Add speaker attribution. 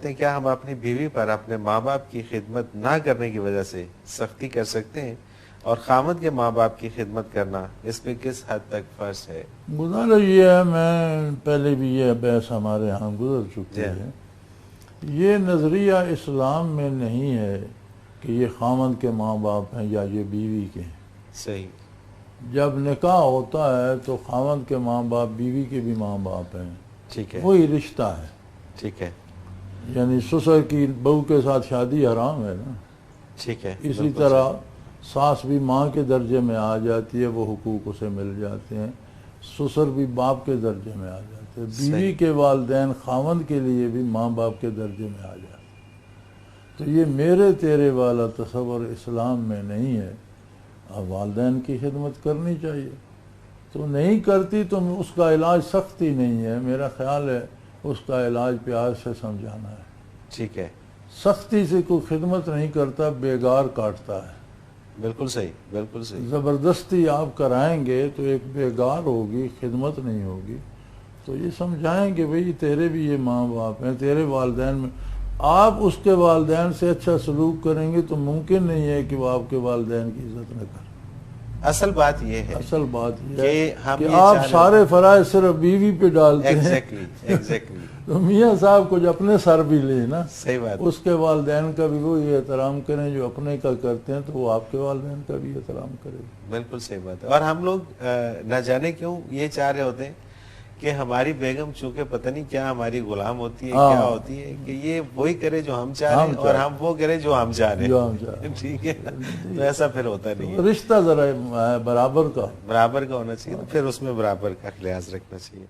Speaker 1: ہیں کیا ہم اپنی بیوی پر اپنے ماں باپ کی خدمت نہ کرنے کی وجہ سے سختی کر سکتے ہیں؟ اور خامد کے ماں باپ کی خدمت کرنا اس پہ کس حد تک فرض ہے؟
Speaker 2: گزارا یہ ہے، میں پہلے بھی یہ بحث ہمارے ہاں گزر چکی ہے، یہ نظریہ اسلام میں نہیں ہے کہ یہ خامد کے ماں باپ ہیں یا یہ بیوی کے ہیں۔
Speaker 1: صحیح۔ جب
Speaker 2: نکاح ہوتا ہے تو خامد کے ماں باپ بیوی کے بھی ماں باپ ہیں،
Speaker 1: ٹھیک ہے،
Speaker 2: وہی رشتہ ہے۔
Speaker 1: ٹھیک ہے،
Speaker 2: یعنی سسر کی بہو کے ساتھ شادی حرام ہے نا،
Speaker 1: ٹھیک ہے،
Speaker 2: اسی طرح ساس بھی ماں کے درجے میں آ جاتی ہے، وہ حقوق اسے مل جاتے ہیں، سسر بھی باپ کے درجے میں آ جاتے ہیں، بیوی کے والدین خاوند کے لیے بھی ماں باپ کے درجے میں آ جاتے ہیں۔ تو یہ میرے تیرے والا تصور اسلام میں نہیں ہے۔ اب والدین کی خدمت کرنی چاہیے، تو نہیں کرتی تو اس کا علاج سختی نہیں ہے، میرا خیال ہے اس کا علاج پیار سے سمجھانا ہے۔
Speaker 1: ٹھیک ہے،
Speaker 2: سختی سے کوئی خدمت نہیں کرتا، بیگار کاٹتا ہے۔
Speaker 1: بالکل صحیح، بالکل صحیح۔
Speaker 2: زبردستی آپ کرائیں گے تو ایک بیگار ہوگی، خدمت نہیں ہوگی۔ تو یہ سمجھائیں کہ بھئی تیرے بھی یہ ماں باپ ہیں، تیرے والدین میں آپ اس کے والدین سے اچھا سلوک کریں گے تو ممکن نہیں ہے کہ وہ آپ کے والدین کی عزت نہ کریں۔
Speaker 1: اصل بات یہ ہے
Speaker 2: کہ آپ سارے فرائض صرف بیوی پہ ڈالتے ہیں۔
Speaker 1: ایگزیکٹلی
Speaker 2: تو میاں صاحب کچھ اپنے سر بھی لیں نا،
Speaker 1: صحیح بات،
Speaker 2: اس کے والدین کا بھی وہی احترام کریں جو اپنے کا کرتے ہیں، تو وہ آپ کے والدین کا بھی احترام کرے۔
Speaker 1: بالکل صحیح بات ہے۔ اور ہم لوگ نہ جانے کیوں یہ چاہ رہے ہوتے ہیں کہ ہماری بیگم چونکہ پتہ نہیں کیا ہماری غلام ہوتی ہے، کیا ہوتی ہے، کہ یہ وہی کرے جو ہم چاہ رہے ہیں اور ہم وہ کرے جو ہم چاہ رہے ہیں۔ ٹھیک ہے، تو ایسا پھر ہوتا نہیں ہے۔
Speaker 2: رشتہ ذرا برابر کا
Speaker 1: ہونا چاہیے، تو پھر اس میں برابر کا لحاظ رکھنا چاہیے۔